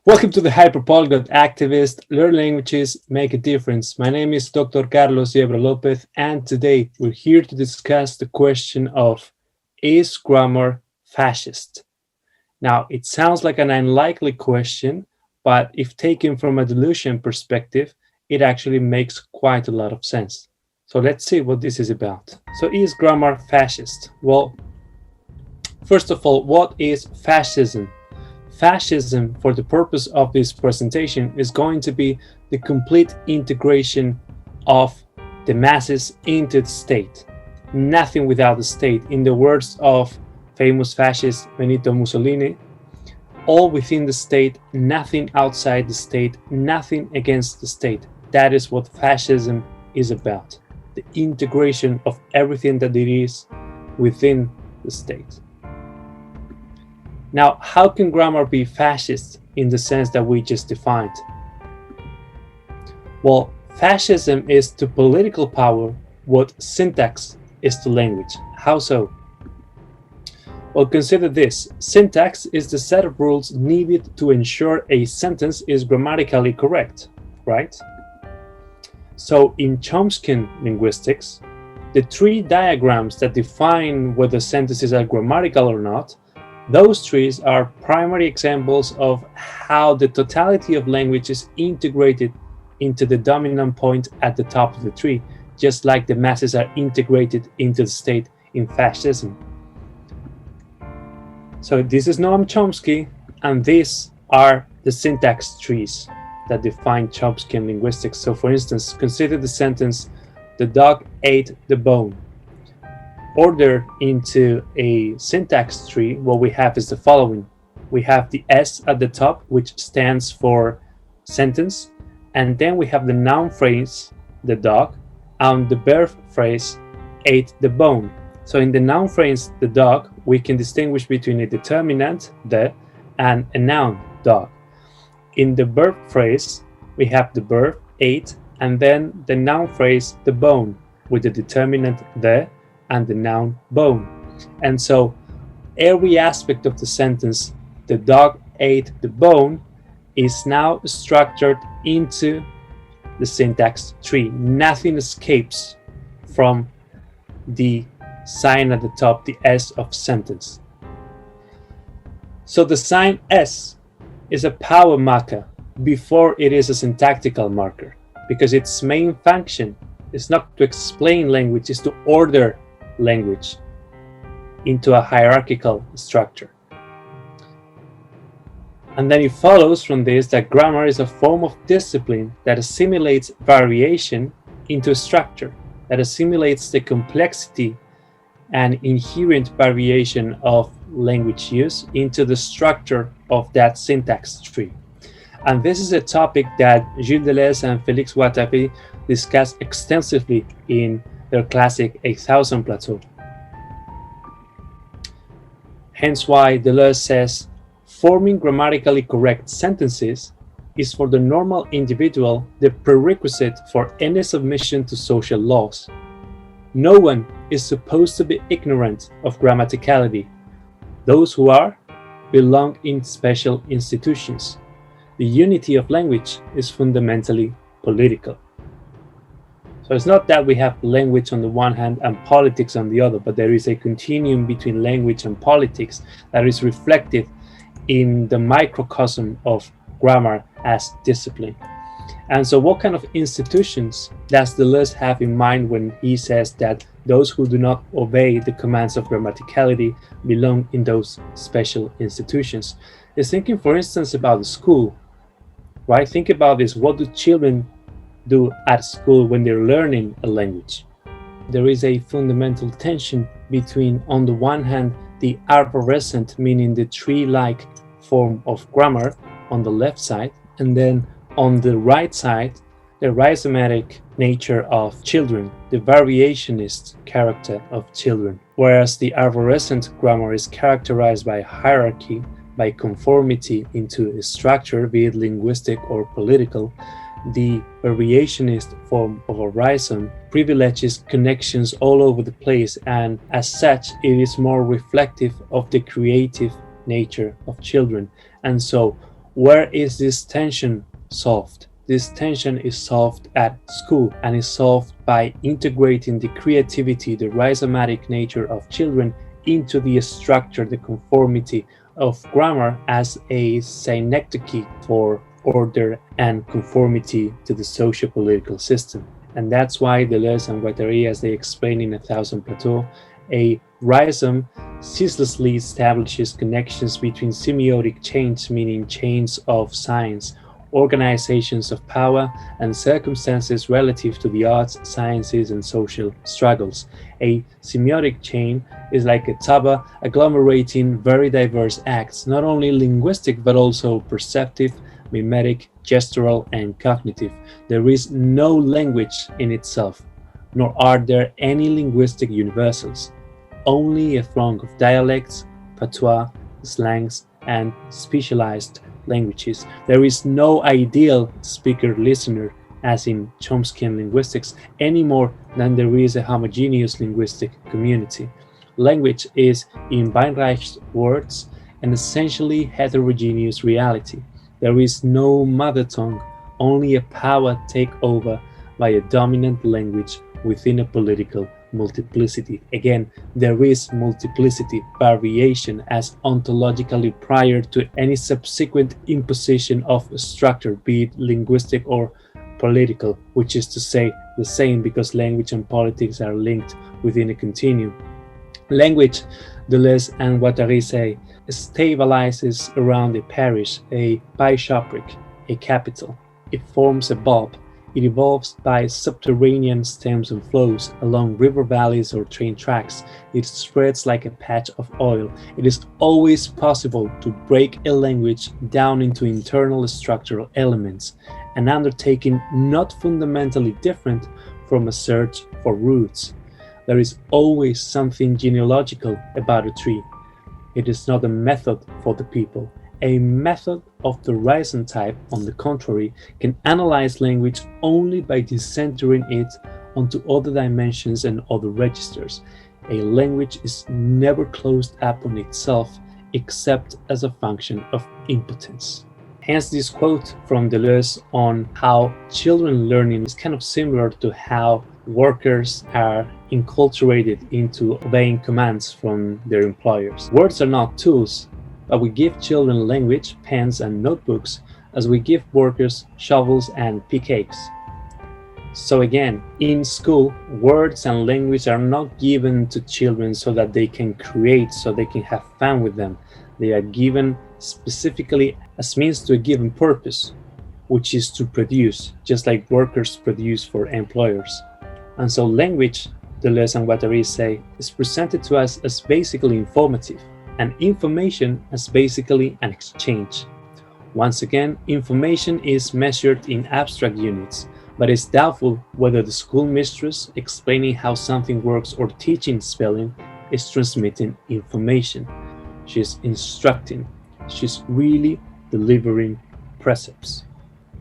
Welcome to the Hyperpolyglot Activist, Learn Languages, Make a Difference. My name is Dr. Carlos Yebra Lopez, and today we're here to discuss the question of, is grammar fascist? Now, it sounds like an unlikely question, but if taken from a Deleuzian perspective, it actually makes quite a lot of sense. So let's see what this is about. So is grammar fascist? Well, first of all, what is fascism? Fascism, for the purpose of this presentation, is going to be the complete integration of the masses into the state. Nothing without the state. In the words of famous fascist Benito Mussolini, all within the state, nothing outside the state, nothing against the state. That is what fascism is about. The integration of everything that it is within the state. Now, how can grammar be fascist in the sense that we just defined? Well, fascism is to political power what syntax is to language. How so? Well, consider this. Syntax is the set of rules needed to ensure a sentence is grammatically correct, right? So in Chomskyan linguistics, the three diagrams that define whether sentences are grammatical or not, those trees are primary examples of how the totality of language is integrated into the dominant point at the top of the tree, just like the masses are integrated into the state in fascism. So this is Noam Chomsky, and these are the syntax trees that define Chomskyan linguistics. So for instance, consider the sentence, "The dog ate the bone." Ordered into a syntax tree, what we have is the following. We have the S at the top, which stands for sentence, and then we have the noun phrase, the dog, and the verb phrase, ate the bone. So in the noun phrase, the dog, we can distinguish between a determinant, the, and a noun, dog. In the verb phrase, we have the verb, ate, and then the noun phrase, the bone, with the determinant, the, and the noun bone. And so every aspect of the sentence, "the dog ate the bone," is now structured into the syntax tree. Nothing escapes from the sign at the top, the S of sentence. So the sign S is a power marker before it is a syntactical marker, because its main function is not to explain language, it's to order language into a hierarchical structure. And then it follows from this that grammar is a form of discipline that assimilates variation into a structure, that assimilates the complexity and inherent variation of language use into the structure of that syntax tree. And this is a topic that Gilles Deleuze and Félix Guattari discuss extensively in their classic A Thousand Plateaus. Hence why Deleuze says, forming grammatically correct sentences is for the normal individual the prerequisite for any submission to social laws. No one is supposed to be ignorant of grammaticality. Those who are belong in special institutions. The unity of language is fundamentally political. So it's not that we have language on the one hand and politics on the other, but there is a continuum between language and politics that is reflected in the microcosm of grammar as discipline. And so what kind of institutions does Deleuze have in mind when he says that those who do not obey the commands of grammaticality belong in those special institutions? He's thinking, for instance, about the school, right? Think about this. What do children do at school when they're learning a language? There is a fundamental tension between, on the one hand, the arborescent, meaning the tree-like form of grammar on the left side, and then on the right side, the rhizomatic nature of children, the variationist character of children, whereas the arborescent grammar is characterized by hierarchy, by conformity into a structure, be it linguistic or political. The variationist form of a rhizome privileges connections all over the place, and as such it is more reflective of the creative nature of children. And so where is this tension solved? This tension is solved at school, and is solved by integrating the creativity, the rhizomatic nature of children into the structure, the conformity of grammar as a synecdoche for order and conformity to the socio-political system. And that's why Deleuze and Guattari, as they explain in A Thousand Plateaus, a rhizome ceaselessly establishes connections between semiotic chains, meaning chains of signs, organizations of power, and circumstances relative to the arts, sciences, and social struggles. A semiotic chain is like a tuba agglomerating very diverse acts, not only linguistic but also perceptive, mimetic, gestural, and cognitive. There is no language in itself, nor are there any linguistic universals, only a throng of dialects, patois, slangs, and specialized languages. There is no ideal speaker-listener, as in Chomskyan linguistics, any more than there is a homogeneous linguistic community. Language is, in Weinreich's words, an essentially heterogeneous reality. There is no mother tongue, only a power takeover by a dominant language within a political multiplicity. Again, there is multiplicity, variation as ontologically prior to any subsequent imposition of a structure, be it linguistic or political, which is to say the same, because language and politics are linked within a continuum. Language, Deleuze and Guattari say, stabilizes around a parish, a bishopric, a capital. It forms a bulb. It evolves by subterranean stems and flows along river valleys or train tracks. It spreads like a patch of oil. It is always possible to break a language down into internal structural elements, an undertaking not fundamentally different from a search for roots. There is always something genealogical about a tree. It is not a method for the people. A method of the rhizome type, on the contrary, can analyze language only by decentering it onto other dimensions and other registers. A language is never closed up on itself except as a function of impotence. Hence this quote from Deleuze on how children learning is kind of similar to how workers are enculturated into obeying commands from their employers. Words are not tools, but we give children language, pens, and notebooks as we give workers shovels and pickaxes. So again, in school, words and language are not given to children so that they can create, so they can have fun with them. They are given specifically as means to a given purpose, which is to produce, just like workers produce for employers. And so language, Deleuze and Guattari say, is presented to us as basically informative, and information as basically an exchange. Once again, information is measured in abstract units, but it's doubtful whether the school mistress explaining how something works or teaching spelling is transmitting information. She's instructing. She's really delivering precepts.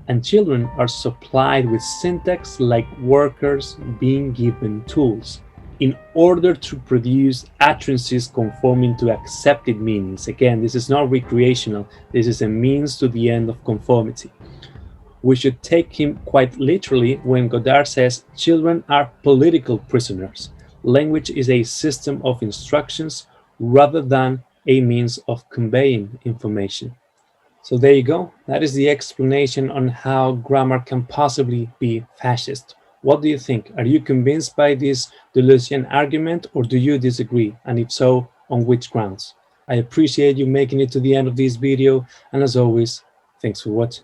And children are supplied with syntax like workers being given tools in order to produce utterances conforming to accepted meanings. Again, this is not recreational. This is a means to the end of conformity. We should take him quite literally when Godard says children are political prisoners. Language is a system of instructions rather than a means of conveying information. So there you go. That is the explanation on how grammar can possibly be fascist. What do you think? Are you convinced by this Deleuzian argument, or do you disagree? And if so, on which grounds? I appreciate you making it to the end of this video, and as always, thanks for watching.